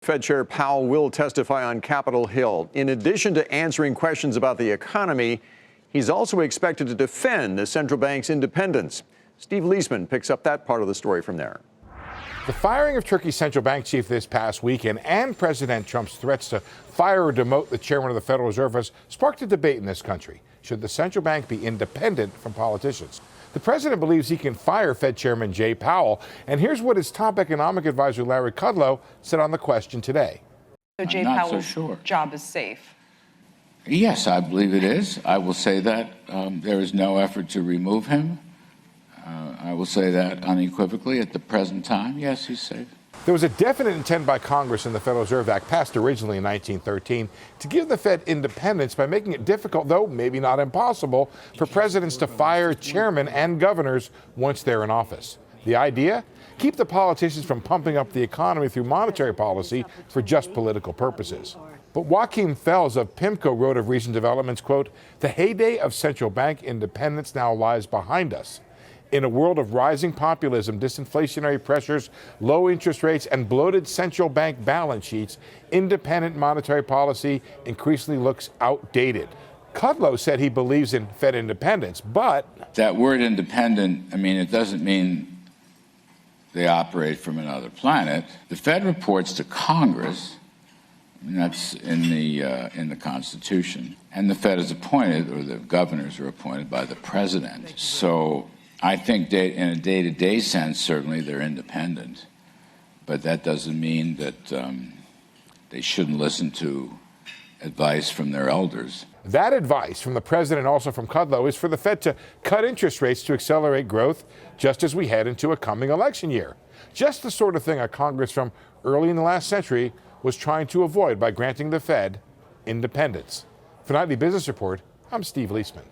Fed Chair Powell will testify on Capitol Hill. In addition to answering questions about the economy, he's also expected to defend the central bank's independence. Steve Liesman picks up that part of the story from there. The firing of Turkey's central bank chief this past weekend and President Trump's threats to fire or demote the chairman of the Federal Reserve has sparked a debate in this country. Should the central bank be independent from politicians? The president believes he can fire Fed Chairman Jay Powell. And here's what his top economic advisor, Larry Kudlow, said on the question today. So Jay Powell's job is safe? Yes, I believe it is. I will say that there is no effort to remove him. I will say that unequivocally at the present time. Yes, he's safe. There was a definite intent by Congress in the Federal Reserve Act, passed originally in 1913, to give the Fed independence by making it difficult, though maybe not impossible, for presidents to fire chairmen and governors once they're in office. The idea? Keep the politicians from pumping up the economy through monetary policy for just political purposes. But Joachim Fels of PIMCO wrote of recent developments, quote, "The heyday of central bank independence now lies behind us. In a world of rising populism, disinflationary pressures, low interest rates, and bloated central bank balance sheets, independent monetary policy increasingly looks outdated." Kudlow said he believes in Fed independence, but that word independent, I mean, it doesn't mean they operate from another planet. The Fed reports to Congress, and that's in the Constitution, and the Fed is appointed, or the governors are appointed by the president. So I think in a day-to-day sense, certainly they're independent, but that doesn't mean that they shouldn't listen to advice from their elders. That advice from the president and also from Kudlow is for the Fed to cut interest rates to accelerate growth just as we head into a coming election year. Just the sort of thing a Congress from early in the last century was trying to avoid by granting the Fed independence. For Nightly Business Report, I'm Steve Liesman.